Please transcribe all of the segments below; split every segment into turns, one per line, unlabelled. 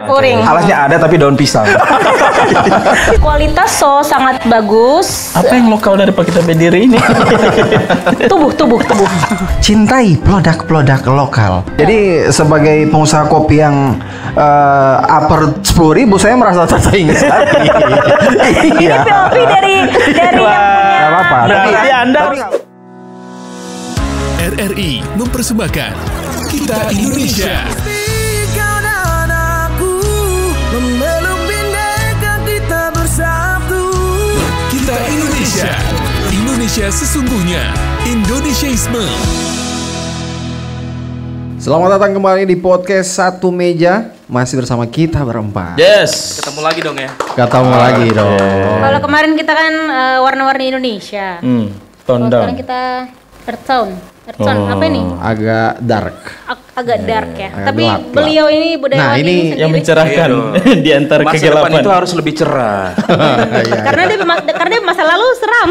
Puring.
Alasnya ada tapi daun pisang.
Kualitas sangat bagus.
Apa yang lokal dari Pakita Berdiri ini?
Tubuh.
Cintai produk-produk lokal. Jadi sebagai pengusaha kopi yang upper 10.000, saya merasa tersaingi sekali.
Ini POV dari yang punya.
Gak apa-apa.
Berarti Anda
RRI mempersembahkan Kita Indonesia. Kita Indonesia. Indonesia sesungguhnya. Indonesiaisme.
Selamat datang kembali di podcast Satu Meja. Masih bersama kita berempat.
yes.
Ketemu lagi dong ya.
Ketemu lagi dong.
Kalau kemarin kita kan warna-warni Indonesia. Kalau
Tone
sekarang
down.
kita Earth Sound. Apa ini?
Agak dark.
Agak dark ya.
agak
Tapi
gelap.
beliau ini budayawan
Nah, ini
sendiri.
Yang mencerahkan di antara
Masa depan
kegelapan.
itu harus lebih cerah.
karena dia masa lalu seram.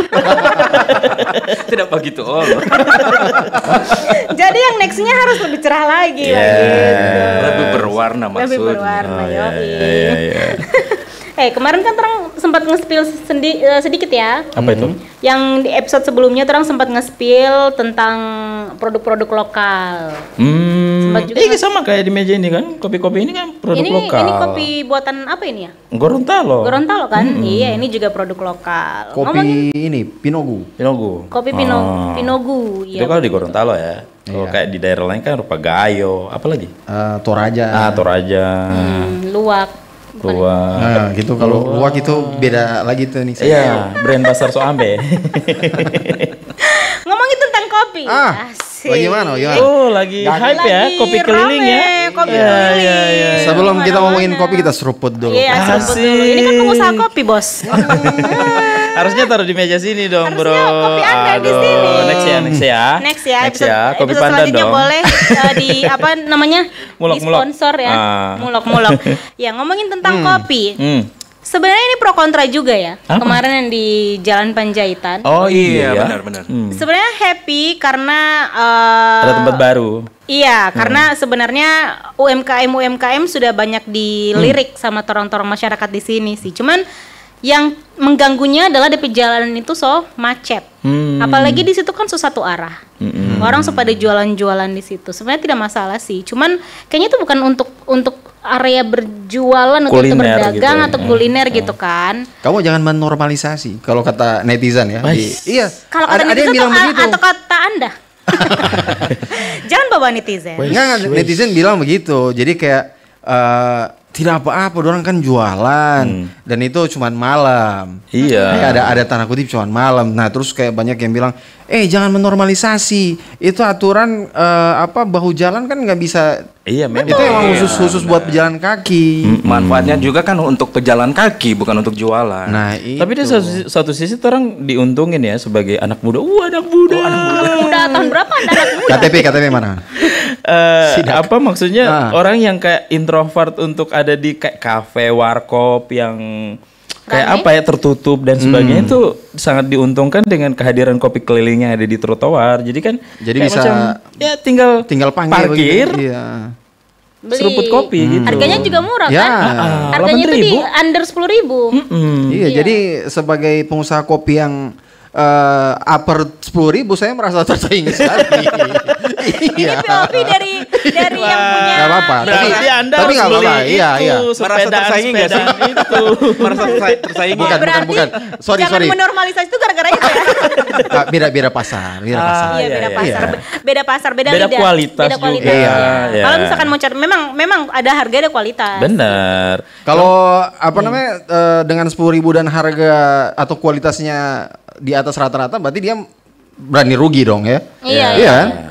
Tidak begitu. Oh.
Jadi yang nextnya harus lebih cerah lagi.
Lebih berwarna maksudnya.
Lebih berwarna, yoi.
Iya.
Kemarin kan terang sempat nge-spill sedikit ya.
Apa itu?
Yang di episode sebelumnya terang sempat nge-spill tentang produk-produk lokal. Sempat juga
Ini sama kayak di meja ini kan. Kopi-kopi ini kan produk lokal.
Ini kopi buatan apa ini ya?
Gorontalo.
Gorontalo kan? Iya, ini juga produk lokal.
Kopi ini Pinogu.
Pinogu.
Kopi Pinogu.
Itu
Iya.
kalau di Gorontalo ya. Kalau kayak di daerah lain kan rupa Gayo. Apa lagi?
Toraja.
Toraja.
Luwak.
Luwak.
Nah, gitu kalau luwak itu beda lagi tuh nih.
Iya, brand pasar Soambe.
Ngomongin tentang kopi. Asik.
Bagaimana?
Lagi hype ya, kopi keliling ya.
Kopi keliling.
Iya.
Sebelum kita ngomongin kopi, kita seruput dulu.
Iya, seruput
Asik.
dulu. Ini kan pengusaha kopi, Bos.
Harusnya taruh di meja sini dong, bro.
Harusnya kopi Anda di
Aduh,
sini.
Next ya.
Next ya,
Next ya, kopi
episode
pandan
selanjutnya
dong.
boleh di apa namanya?
Mulok-mulok.
Di sponsor ya. Mulok-mulok. Ya, ngomongin tentang kopi. Sebenarnya ini pro kontra juga ya.
Apa?
Kemarin yang di Jalan Panjaitan.
Oh
Iya,
iya,
benar-benar.
Sebenarnya happy karena
Ada tempat baru.
iya, karena sebenarnya UMKM sudah banyak dilirik sama torong-torong masyarakat di sini sih. Cuman yang mengganggunya adalah di jalanan itu macet. Apalagi di situ kan satu arah. Orang pada jualan-jualan di situ. Sebenarnya tidak masalah sih. Cuman kayaknya itu bukan untuk area berjualan untuk itu
Kuliner
berdagang
gitu.
atau kuliner gitu kan.
Kamu jangan menormalisasi kalau kata netizen ya. Iya.
Kalau kata
ada yang
netizen
bilang begitu.
atau kata Anda. Jangan bawa netizen.
Enggak, netizen bilang begitu. Jadi kayak tidak apa-apa, orang kan jualan dan itu cuman malam.
Iya.
Kayak ada tanda kutip cuman malam. Nah, terus kayak banyak yang bilang, jangan menormalisasi. Itu aturan bahu jalan kan nggak bisa.
Iya, memang.
Itu emang khusus buat pejalan kaki.
Manfaatnya juga kan untuk pejalan kaki, bukan untuk jualan.
Nah, itu.
Tapi di satu sisi orang diuntungin ya sebagai anak muda. Anak muda.
Udah tahun berapa Anda anak muda?
KTP mana?
Apa maksudnya orang yang kayak introvert untuk ada di kayak kafe, warkop yang kayak
Rame.
apa ya tertutup dan sebagainya itu sangat diuntungkan dengan kehadiran kopi keliling yang ada di trotoar. Jadi kan
Jadi
kayak
bisa
macam, ya tinggal
panggil
parkir,
begitu. Iya.
Beli.
seruput kopi gitu.
Harganya juga murah
Ya.
kan? Harganya itu di
8.000.
under 10.000.
Iya, jadi sebagai pengusaha kopi yang upper 10.000, saya merasa tersaingi sekali.
Ini POV dari yang punya.
Gak apa-apa.
Berarti Anda
tapi
harus
nggak
beli
apa-apa. Iya,
itu,
iya.
Merasa tersaingi nggak sih?
itu.
Merasa tersaingi.
Bukan,
Berarti
bukan. Sorry.
jangan menormalisasi itu gara-gara itu ya.
Beda pasar.
Iya, beda pasar. Beda pasar, beda
Beda
lidah.
kualitas
Beda kualitas.
juga.
ya.
Iya.
Kalau misalkan mau cari memang ada harga ada kualitas.
Benar.
Kalau namanya dengan 10.000 dan harga atau kualitasnya di atas rata-rata, berarti dia berani rugi dong ya.
Iya.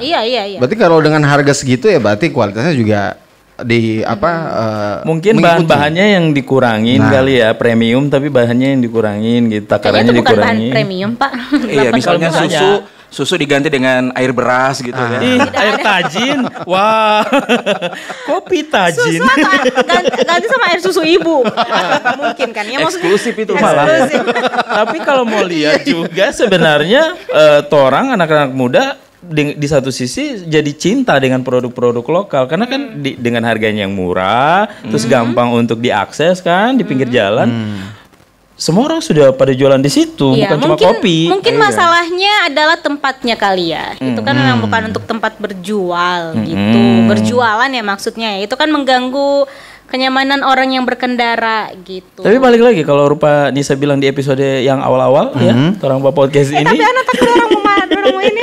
Iya.
Iya.
Berarti kalau dengan harga segitu ya berarti kualitasnya juga
Mungkin
mengikuti.
bahan-bahannya yang dikurangin kali ya, premium tapi bahannya yang dikurangin gitu,
Kayaknya
takarannya
itu bukan bahan
dikurangin.
premium, Pak.
Iya, misalnya
misalnya.
susu diganti dengan air beras gitu ya.
Ih, air tajin. Wah. Kopi tajin.
Susu atau ganti sama air susu ibu. Mungkin kan ya maksudnya.
Eksklusif itu malah.
Eksklusif.
Tapi kalau mau lihat juga sebenarnya torang anak-anak muda di satu sisi jadi cinta dengan produk-produk lokal karena kan dengan harganya yang murah, terus gampang untuk diakses kan di pinggir jalan. Semua orang sudah pada jualan di situ, bukan cuma kopi.
Mungkin masalahnya adalah tempatnya kali ya. Itu kan memang bukan untuk tempat berjual gitu. Berjualan ya maksudnya. Itu kan mengganggu kenyamanan orang yang berkendara gitu.
Tapi balik lagi kalau rupa Nisa bilang di episode yang awal-awal ya, orang podcast ini.
Tapi anak takut orang mau ini.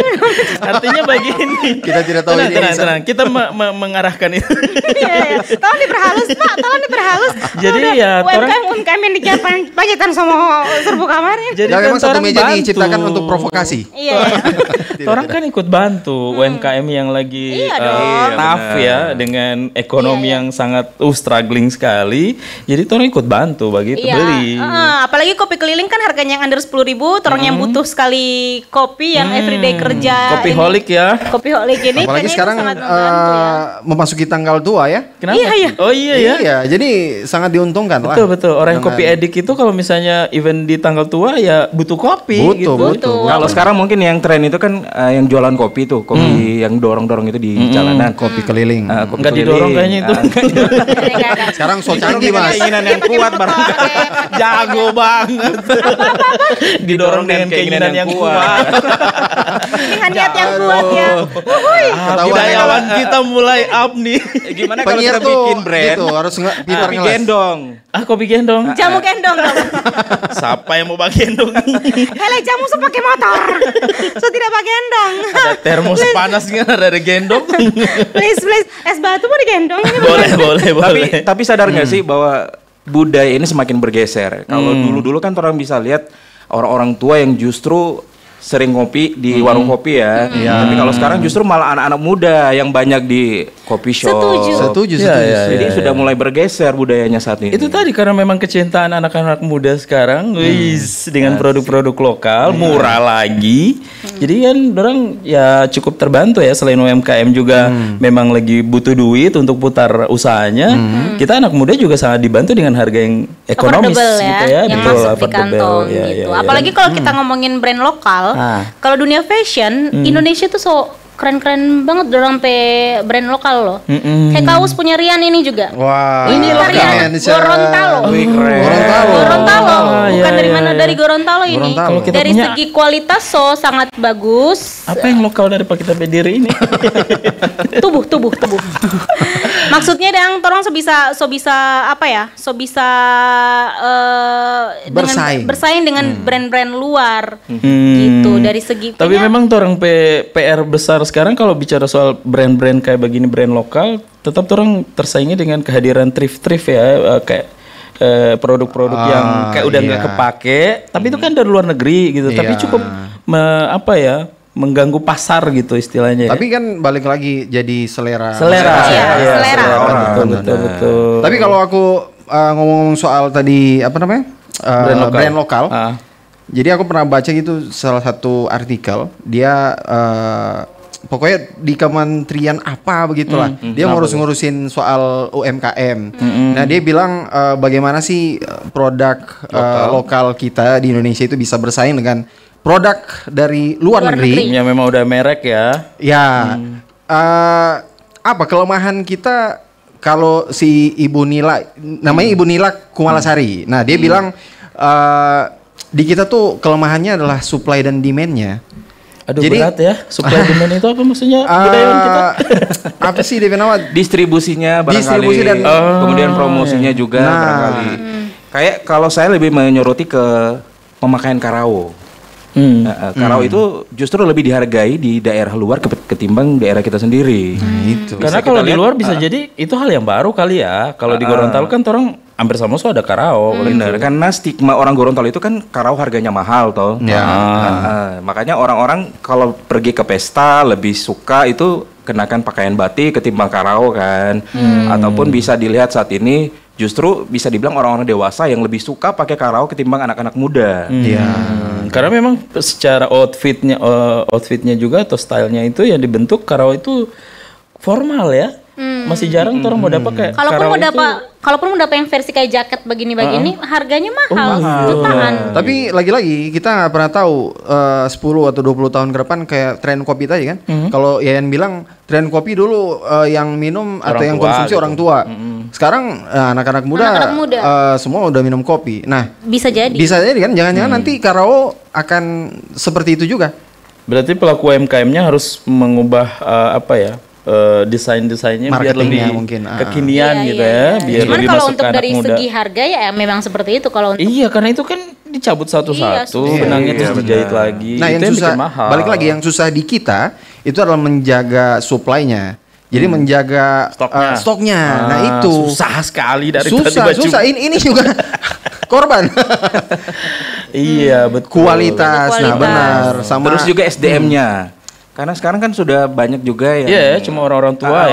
Artinya begini.
Kita tidak tahu ini.
Tenang. Kita mengarahkan itu.
Iya. Tolong diperhalus, Pak. Tolong diperhalus.
Jadi ya
UMKM yang dipaketan sama serbu kamar.
Jadi kan memang satu meja diciptakan untuk provokasi.
Iya.
Orang kan ikut bantu UMKM yang lagi tough ya dengan ekonomi yang sangat struggling sekali. Jadi orang ikut bantu begitu beli.
Apalagi kopi keliling kan harganya yang under 10.000, orang yang butuh sekali kopi yang everyday kerja.
Kopiholik ya.
Kopiholik ini
apalagi sekarang memasuki tanggal tua ya.
Kenapa?
Iya.
Oh iya ya.
Iya, jadi sangat diuntungkan lah.
Betul. Orang yang kopi edik itu kalau misalnya event di tanggal tua ya butuh kopi gitu.
Betul.
Kalau sekarang mungkin yang tren itu kan yang jualan kopi tuh, kopi yang dorong-dorong itu di jalanan.
Kopi keliling.
Enggak didorong kayaknya itu.
Sekarang so canggih Mas.
Keinginan yang kuat barangkali.
Jago banget. Didorong dengan keinginan yang kuat.
Dengan niat yang kuat ya.
Budayawan kita mulai up nih.
Gimana kalau kita bikin brand?
Gitu, harus pintar
kopi
ngeles.
gendong.
Kopi gendong.
Jamu gendong dong.
Siapa yang mau pakai gendong?
Hele jamu pakai motor. So tidak pakai gendong.
Ada termos panas kan ada gendong.
Please. Es batu mau digendong ini.
Boleh.
Tapi sadar nggak sih bahwa budaya ini semakin bergeser. Kalau dulu kan orang bisa lihat orang-orang tua yang justru sering ngopi di warung kopi ya. Tapi kalau sekarang justru malah anak-anak muda yang banyak di kopi shop.
Setuju.
Jadi sudah mulai bergeser budayanya saat ini.
Itu tadi karena memang kecintaan anak-anak muda sekarang, dengan produk-produk lokal murah lagi. Jadi kan orang ya cukup terbantu ya, selain UMKM juga memang lagi butuh duit untuk putar usahanya. Kita anak muda juga sangat dibantu dengan harga yang ekonomis gitu ya.
Yang masuk di kantong gitu. Apalagi kalau kita ngomongin brand lokal, kalau dunia fashion, Indonesia tuh keren-keren banget dorong brand lokal loh. Kayak kaos punya Rian ini juga.
Wah.
Ini Rian Gorontalo. Gorontalo. Bukan dari mana, dari Gorontalo ini.
Gorontalo.
Dari segi kualitas sangat bagus.
Apa yang lokal dari Pak Kita Berdiri ini?
Tubuh. Maksudnya yang orang so bisa bersaing dengan brand-brand luar gitu dari segi.
Tapi memang orang PR besar sekarang kalau bicara soal brand-brand kayak begini, brand lokal, tetap orang tersaingi dengan kehadiran thrift ya, kayak produk-produk yang kayak udah nggak kepake, tapi itu kan dari luar negeri gitu, tapi cukup mengganggu pasar gitu istilahnya.
Tapi kan balik lagi jadi selera.
Betul.
Tapi kalau aku ngomong soal tadi brand lokal. Jadi aku pernah baca gitu salah satu artikel, dia pokoknya di kementerian apa begitulah, dia ngurusin soal UMKM. Nah dia bilang bagaimana sih produk lokal kita di Indonesia itu bisa bersaing dengan produk dari luar negeri.
Yang memang udah merek ya.
Ya, apa kelemahan kita kalau si Ibu Nila, namanya Ibu Nila Kumalasari. Nah dia bilang di kita tuh kelemahannya adalah supply dan demand-nya.
Aduh, jadi berat ya, supply demand itu apa maksudnya budayawan kita?
Apa sih dia nama?
Distribusinya barangkali.
Distribusi dan
kemudian promosinya juga barangkali. Kayak kalau saya lebih menyoroti ke pemakaian karawo. Karawo itu justru lebih dihargai di daerah luar ketimbang daerah kita sendiri.
Itu.
Karena kalau di luar bisa jadi itu hal yang baru kali ya. Kalau di Gorontalo kan orang hampir sama ada karawo.
Benar, karena stigma orang Gorontalo itu kan karawo harganya mahal toh. Makanya orang-orang kalau pergi ke pesta lebih suka itu kenakan pakaian batik ketimbang karawo kan. Ataupun bisa dilihat saat ini justru bisa dibilang orang-orang dewasa yang lebih suka pakai karawo ketimbang anak-anak muda.
Karena memang secara outfitnya juga atau stylenya itu yang dibentuk karawo itu formal ya. Masih jarang orang mau dapat kayak
kalaupun mau dapat yang versi kayak jaket begini-begini, harganya mahal, jutaan.
Tapi lagi-lagi kita nggak pernah tahu 10 atau 20 tahun ke depan kayak tren kopi tadi kan. Kalau Yayan bilang tren kopi dulu yang minum atau yang konsumsi gitu. Orang tua. Sekarang anak-anak muda semua udah minum kopi. Nah, bisa jadi kan, jangan-jangan nanti Karao akan seperti itu juga.
Berarti pelaku UMKM-nya harus mengubah desain-desainnya biar lebih kekinian gitu ya, biar
cuman
lebih
kalau
masuk
untuk
ke anak
dari
muda.
Segi harga ya memang seperti itu kalau untuk
karena itu kan dicabut satu-satu, benangnya terus dijahit lagi.
Nah,
itu
yang susah,
bikin mahal.
balik lagi yang susah di kita itu adalah menjaga supply-nya. Jadi menjaga stoknya. Nah, itu
susah sekali dari
susah. Ini juga korban.
Iya, betul.
Kualitas. Nah, benar. Sama
terus juga SDM-nya. Karena sekarang kan sudah banyak juga yang
cuma orang-orang tua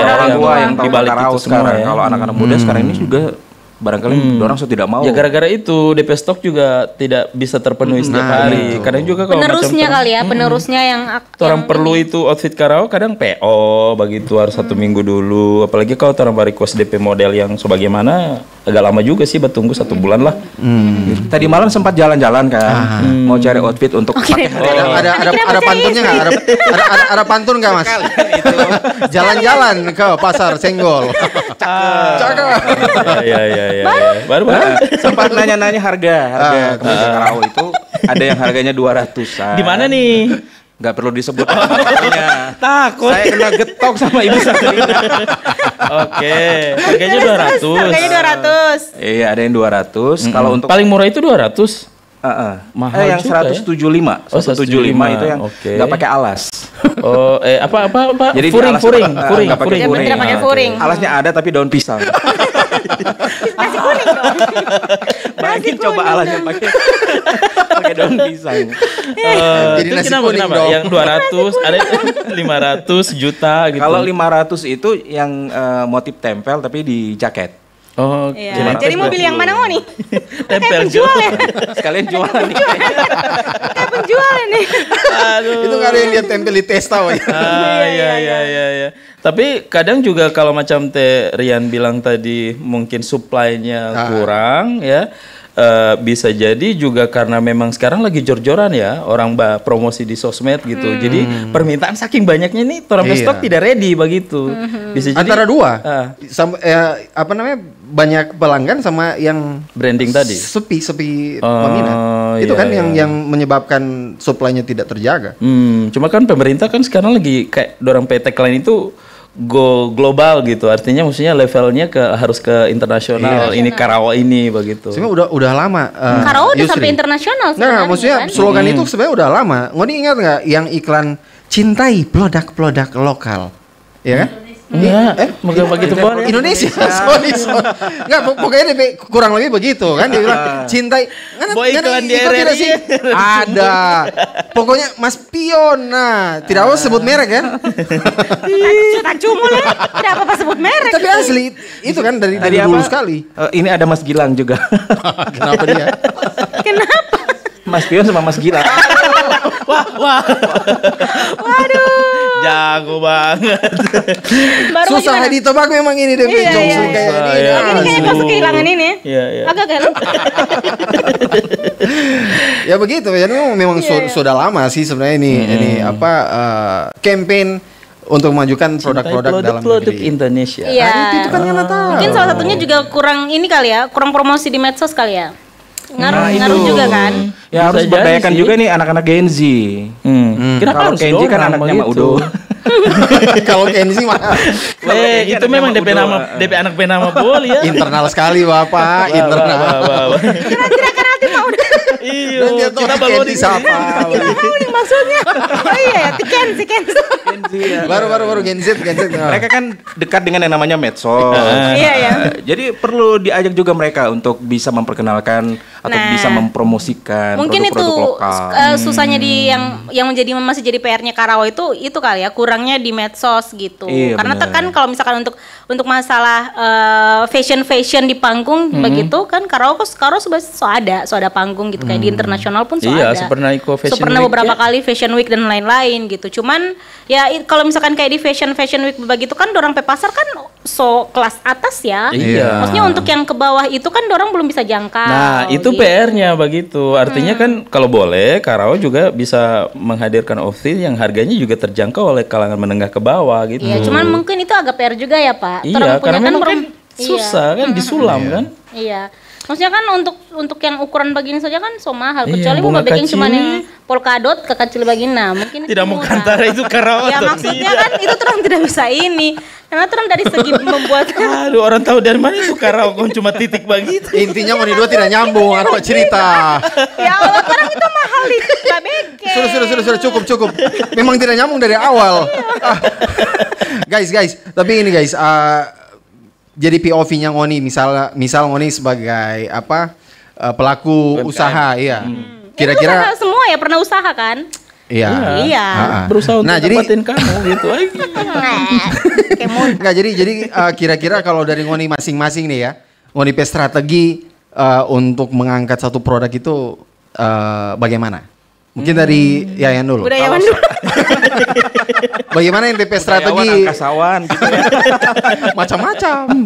yang tahu Karao sekarang. Kalau anak-anak muda sekarang ini juga barangkali orang tidak mau.
Ya gara-gara itu DP stok juga tidak bisa terpenuhi setiap hari. Kadang juga kalau
penerusnya kali ya, penerusnya yang
orang perlu itu outfit Karao kadang PO begitu harus 1 minggu dulu. Apalagi kalau orang request DP model yang sebagaimana agak lama juga sih, bertunggu 1 bulan lah.
Tadi malam sempat jalan-jalan kan, mau cari outfit untuk pakai.
Ada pantunnya nggak? Ada pantun nggak Mas? Jalan-jalan ke pasar Senggol. Cakep.
Baru
sempat nanya-nanya harga kemeja Karao itu ada yang harganya 200-an.
Di mana nih?
Nggak perlu disebut harganya.
Takut.
Saya kena getok sama Ibu Sabrina.
Oke, harganya 200.
Harganya 200.
Iya, ada yang 200. Kalau untuk
paling murah itu 200.
Mahal yang juga 175. 175 itu yang nggak pakai alas.
Apa?
Jadi
furing.
Tidak pakai furing.
Alasnya ada tapi daun pisang.
Nasi kuning dong.
Bayangin coba alasnya pakai daun pisang.
Jadi nasi kuning dong.
Yang 200 ada 500 juta gitu.
Kalau 500 itu yang motif tempel tapi di jaket.
Oh,
iya. Jadi mau pilih yang mana mau nih?
Tempel
penjual ya.
Sekalian jualan nih.
Kayak penjual ini.
Aduh. Itu nggak ada yang dia tempel di testa ya.
Iya. Tapi kadang juga kalau macam Rian bilang tadi mungkin supply-nya kurang ya. Bisa jadi juga karena memang sekarang lagi jor-joran ya orang promosi di sosmed gitu. Jadi permintaan saking banyaknya nih orang stok tidak ready begitu. Bisa jadi
antara dua. Banyak pelanggan sama yang
branding tadi.
Sepi peminat. Itu kan yang menyebabkan supply-nya tidak terjaga.
Cuma kan pemerintah kan sekarang lagi kayak dorong PT lain itu go global gitu, artinya maksudnya levelnya harus ke internasional. Ini Karao ini begitu.
Sebenarnya udah lama.
Karao udah sampai internasional.
Nah, maksudnya slogan itu sebenarnya udah lama. Ngoni ingat nggak yang iklan cintai produk-produk lokal, ya kan?
Begitu boleh.
Indonesia, sorry. Nggak, pokoknya dia kurang lebih begitu kan, dia bilang cintai.
Iklan di RRI
ada. Pokoknya Mas Pion, nah tidak usah sebut merek ya.
Cutan cumul ya, tidak apa-apa sebut merek.
Tapi asli itu kan dari dulu sekali.
Ini ada Mas Gilang juga.
Kenapa dia?
Kenapa?
Mas Pion sama Mas Gilang.
Wah. Waduh. Jago banget.
Susah ditebak memang ini deh.
Ini kayaknya masuk kehilangan ini.
Iya.
Agak kan?
Ya begitu. Jadi memang sudah lama sih sebenarnya ini campaign untuk memajukan produk-produk dalam negeri
Indonesia.
Iya.
Itu kan nggak tahu.
Mungkin salah satunya juga kurang ini kali ya, kurang promosi di medsos kali ya. Ngaruh juga kan.
Ya harus berdayakan juga nih anak-anak Gen Z.
Kenapa
kalau Gen Z kan anaknya Mak Udo.
Kalau Gen Z mah.
Itu memang DP anak bernama Bol ya.
Internal sekali Bapak, internal.
Kira-kira kan nanti mau udah.
Iya, kita baru
di siapa?
Tahu nih maksudnya. Oh iya, Ken
Baru Gen Z.
Mereka kan dekat dengan yang namanya medsos.
Iya.
Jadi perlu diajak juga mereka untuk bisa memperkenalkan atau bisa mempromosikan produk-produk lokal.
Susahnya di yang masih jadi PR-nya Karao itu kali ya, kurangnya di medsos gitu. Karena kan kalau misalkan untuk masalah fashion di panggung begitu kan Karao sebenarnya so ada panggung gitu kayak di internasional pun
iya,
ada.
Pernah ikut Fashion
pernah
Week
beberapa kali Fashion Week dan lain-lain gitu. Cuman ya kalau misalkan kayak di Fashion Week begitu kan dorang pe pasar kan kelas atas ya.
Iya.
Maksudnya untuk yang ke bawah itu kan dorang belum bisa jangkau.
Nah, itu
gitu.
PR-nya begitu. Artinya kan kalau boleh Karao juga bisa menghadirkan outfit yang harganya juga terjangkau oleh kalangan menengah ke bawah gitu.
Iya, cuman mungkin itu agak PR juga ya, Pak.
Iya, karena memang kan susah kan disulam kan.
Iya. Maksudnya kan untuk yang ukuran begini saja kan so mahal.
Iya,
Kecuali mau
bunga
bikin
kecil.
cuma yang polkadot kekecil begini. Nah, mungkin
Tidak
itu
mau
murah.
kantara itu Karao
Ya
atau
maksudnya
tidak.
kan itu terang tidak bisa ini. Karena terang dari segi membuat
Aduh, orang tahu dari mana itu Karao kok cuma titik begitu.
Intinya mau dua tidak nyambung, apa cerita.
ya Allah, terang itu mahal di KBK.
Sudah cukup. Memang tidak nyambung dari awal. Guys, tapi ini guys, jadi POV-nya Ngoni misal Ngoni sebagai pelaku
UMKM.
usaha, iya.
Kira-kira semua ya pernah usaha kan?
Iya.
Iya.
Berusaha untuk dapatin kamu gitu.
Nggak, jadi kira-kira kalau dari Ngoni masing-masing nih ya, Ngoni pe strategi untuk mengangkat satu produk itu bagaimana? Mungkin dari Yayan dulu.
Budayawan dulu.
Bagaimana yang PP strategi?
Angkasawan gitu ya.
Macam-macam.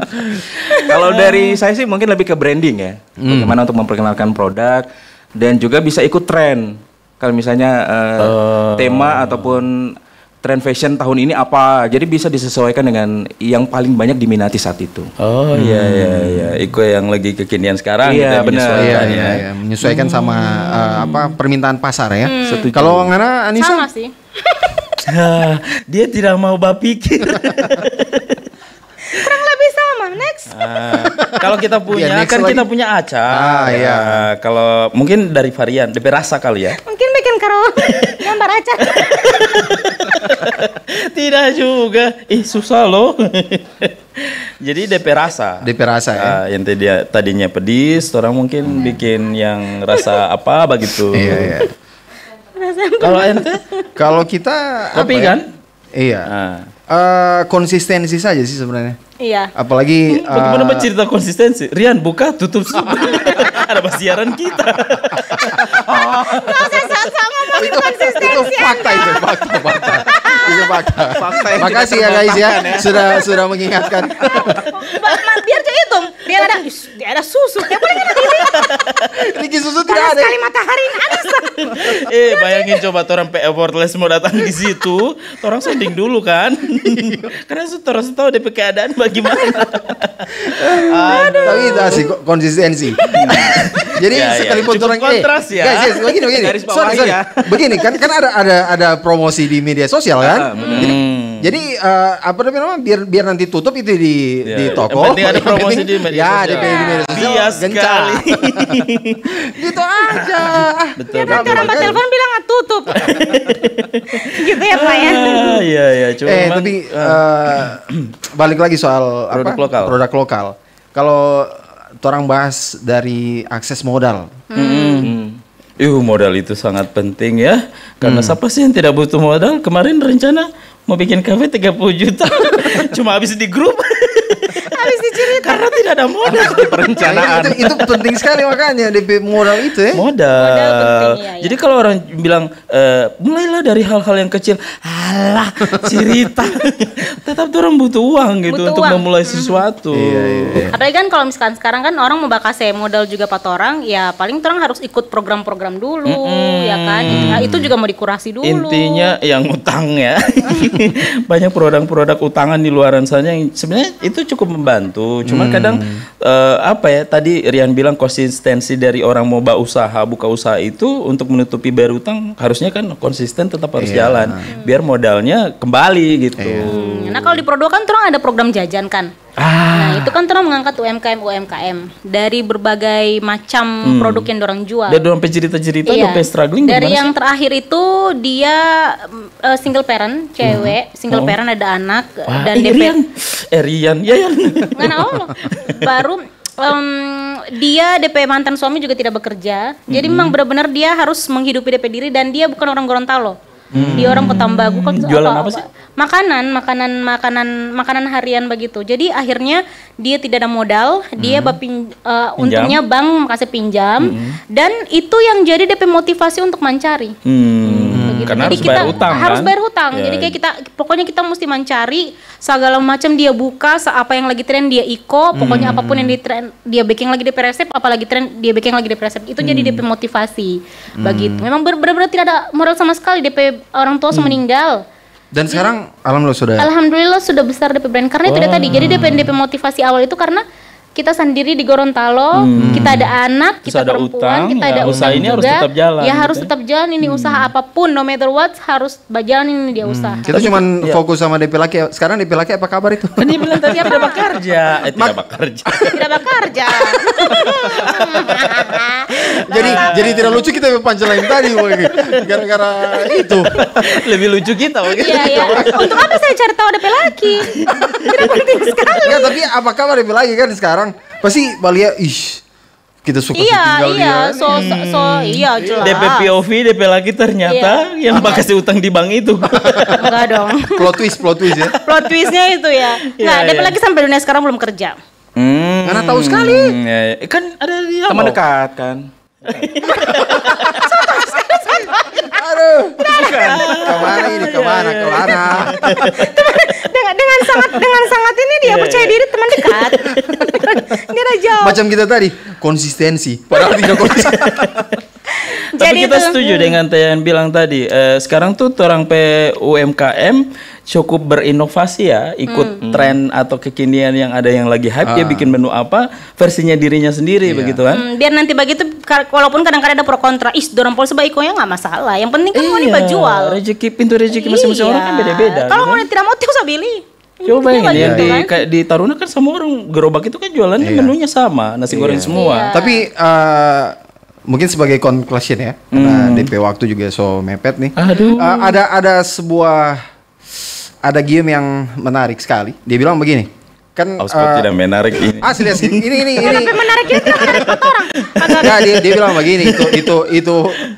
Kalau dari saya sih mungkin lebih ke branding ya. Bagaimana untuk memperkenalkan produk dan juga bisa ikut tren. Kalau misalnya tema ataupun tren fashion tahun ini apa, jadi bisa disesuaikan dengan yang paling banyak diminati saat itu.
Oh iya. Ikut yang lagi kekinian sekarang.
Iya,
kita
benar.
menyesuaikan ya.
Iya. Menyesuaikan sama permintaan pasar ya.
Setuju.
Kalau Ngana Anissa?
Sama sih.
Dia tidak mau bapikir.
Kurang lebih sama. Next.
Kalau kita punya
next
kan
lagi.
kita punya Aca.
Iya.
Kalau mungkin dari varian, DP rasa kali ya.
Mungkin bikin karo gambar aja.
Tidak juga. Susah loh. Jadi DP rasa.
DP rasa ya.
Yang tadinya pedis, orang mungkin bikin yang rasa apa begitu.
Iya.
Kalau ente?
Kalau kita
Kopi
apa ya?
kan?
Iya. Konsistensi saja sih sebenarnya.
Iya.
Apalagi
Bagaimana bercerita konsistensi? Rian buka tutup ada siaran kita.
Gak usah ngomongin konsistensi.
itu fakta. Itu fakta.
yang
Makasih
tidak
ya guys ya,
terbantahkan
sudah mengingatkan.
Biar jadi itu. Biar ada susu. Ya boleh kan ini.
Riki susu tidak
Panas
ada.
sekali matahari Anis.
Bayangin coba orang effortless mau datang di situ, orang sounding dulu kan. Karena orang tahu DP keadaan bagaimana.
Tapi itu asik konsistensi. Jadi
Ya,
sekalipun
cukup
orang
kontras ya.
Guys, begini.
Garis bawahi
Sorry.
ya.
Begini kan ada promosi di media sosial kan? Jadi apa namanya biar nanti tutup itu di toko.
Yang penting ada promosi di media
Ya,
sosial.
di media sosial.
Bias sekali.
Gitu aja.
Betul.
Nanti orang telepon bilang tutup. Gitu ya Pak ya.
Iya, cuma memang,
Tapi balik lagi soal
Produk lokal.
Produk lokal. Kalau orang bahas dari akses modal.
Modal itu sangat penting ya. Karena siapa sih yang tidak butuh modal? Kemarin rencana mau bikin kafe 30 juta. Cuma habis di grup.
Habis dicerita.
Karena tidak ada modal.
Perencanaan.
Nah, itu penting sekali makanya DP modal itu ya.
Modal
penting, iya.
Jadi kalau orang bilang mulailah dari hal-hal yang kecil. Alah, cerita. Tetap orang butuh uang gitu
Butuh
untuk
uang.
memulai sesuatu.
Apalagi kan kalau misalkan sekarang kan orang mau kasih modal juga pat orang, ya paling orang harus ikut program-program dulu, ya kan. Nah, itu juga mau dikurasi dulu.
Intinya yang utang ya. Banyak produk-produk utangan di luaran sana yang sebenarnya itu cukup membantu. Cuma kadang tadi Rian bilang konsistensi dari orang mau buka usaha itu untuk menutupi bayar utang harusnya kan konsisten tetap harus jalan biar modalnya kembali gitu.
Nah kalau di Prodo kan orang ada program jajan kan. Nah itu kan orang mengangkat UMKM dari berbagai macam produk yang orang jual.
Dan orang cerita-cerita sampai struggling
Dari
gimana
yang
sih?
terakhir itu dia single parent, cewek, single parent ada anak dan
Rian, ya.
Nggak Allah. Baru dia DP mantan suami juga tidak bekerja. Jadi memang benar-benar dia harus menghidupi DP diri dan dia bukan orang Gorontalo. Dia orang Petambagu kan.
Jualan apa sih?
Makanan harian begitu. Jadi akhirnya dia tidak ada modal, dia untungnya bank kasih pinjam, dan itu yang jadi DP motivasi untuk mencari.
Karena
jadi
harus bayar hutang,
harus
kan?
bayar hutang. Jadi kayak pokoknya kita mesti mencari segala macam, dia buka apa yang lagi tren dia pokoknya apapun yang di tren dia baking lagi DP resep, apalagi tren dia baking lagi DP resep. Itu jadi DP motivasi begitu. Memang benar-benar tidak ada modal sama sekali, DP orang tua meninggal. Dan
sekarang
alhamdulillah sudah besar DP brand karena itu tadi. Jadi DP motivasi awal itu karena kita sendiri di Gorontalo, kita ada anak, kita ada perempuan, kita ada
usaha ini juga, harus tetap jalan.
Ya harus tetap jalan ini usaha apapun, no matter what harus berjalan ini dia usaha.
Kita cuma fokus sama DP laki. Sekarang DP laki apa kabar itu?
Kan dia bilang tadi tidak bekerja. Tidak bekerja.
Jadi tidak lucu kita punchline tadi, gara-gara itu.
Lebih lucu kita.
Iya. Untuk apa saya cari tahu DP laki? Tidak penting sekali.
Ya, tapi apa kabar DP laki kan sekarang? Pasti Balia, kita suka tinggal dia.
Iya jelas.
DP POV, DP laki ternyata yang kasih utang di bank itu.
Enggak dong.
Plot twist ya.
Plot twistnya itu ya. Nah, DP laki sampai dunia sekarang belum kerja.
Karena tahu sekali.
Kan ada dia
teman dekat kan.
Aduh. Kemana?
Dengan sangat ini dia percaya diri, teman dekat. Dia udah jauh.
Macam kita tadi, konsistensi. Padahal tidak konsisten.
Tapi kita setuju dengan yang bilang tadi. Sekarang tuh orang UMKM cukup berinovasi ya, ikut tren atau kekinian yang ada yang lagi hype, dia bikin menu apa versinya dirinya sendiri begitu kan.
Biar nanti begitu, walaupun kadang-kadang ada pro kontra, dorang pol sebaiknya nggak masalah. Yang penting kan mau dijual.
Pintu rezeki masing-masing orang kan beda-beda.
Kalau mau tidak mau usah beli.
Coba bayangin kayak di Taruna kan semua orang gerobak itu kan jualannya menunya sama, nasi goreng semua.
Tapi mungkin sebagai conclusion ya, karena DP waktu juga mepet nih. Ada game yang menarik sekali. Dia bilang begini, kan
tidak menarik ini.
Asli ini.
Tapi menarik itu orang.
Nah, dia bilang begini,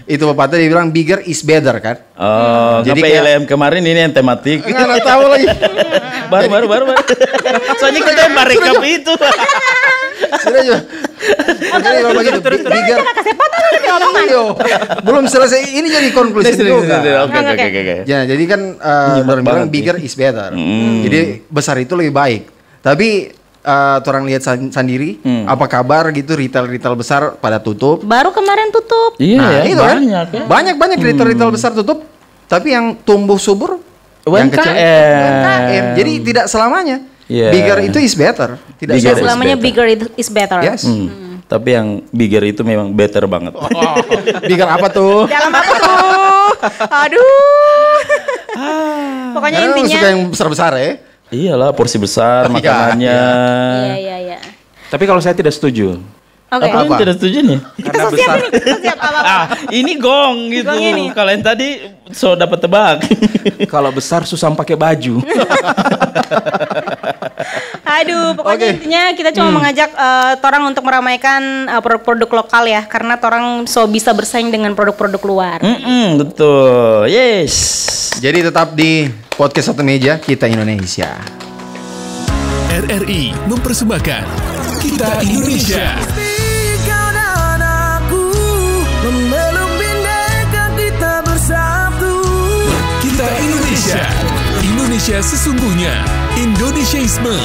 itu pepatah dia bilang bigger is better kan.
Jadi kayak kemarin ini yang tematik.
Enggak tahu lagi.
Baru. Soalnya kita yang rekap itu.
Sudah juga. Bigger. Belum selesai. Ini jadi konklusi juga.
Oke.
Ya, jadi kan orang bilang bigger is better. Jadi besar itu lebih baik. Tapi orang lihat sendiri apa kabar gitu retail besar pada tutup.
Baru kemarin tutup.
Iya,
itu
banyak
kan. Banyak retail besar tutup. Tapi yang tumbuh subur yang kecil UMKM. Jadi tidak selamanya bigger itu is better. Tidak
selamanya bigger is better.
Yes.
Tapi yang bigger itu memang better banget.
Bigger apa tuh?
Dalam apa tuh? Aduh. Pokoknya intinya
suka yang besar-besar ya.
Iyalah, porsi besar makanannya.
Iya.
Tapi kalau saya tidak setuju.
Apa yang tidak setuju nih?
Kita siap nih.
Ini gong gitu. Kalau yang tadi dapat tebak.
Kalau besar susah pakai baju.
Aduh, pokoknya intinya kita cuma mengajak torang untuk meramaikan produk-produk lokal ya, karena torang bisa bersaing dengan produk-produk luar.
Betul. Yes.
Jadi tetap di podcast Satu Meja Kita Indonesia.
RRI mempersembahkan Kita Indonesia. Kita Indonesia. Indonesia sesungguhnya. Indonesiaisme.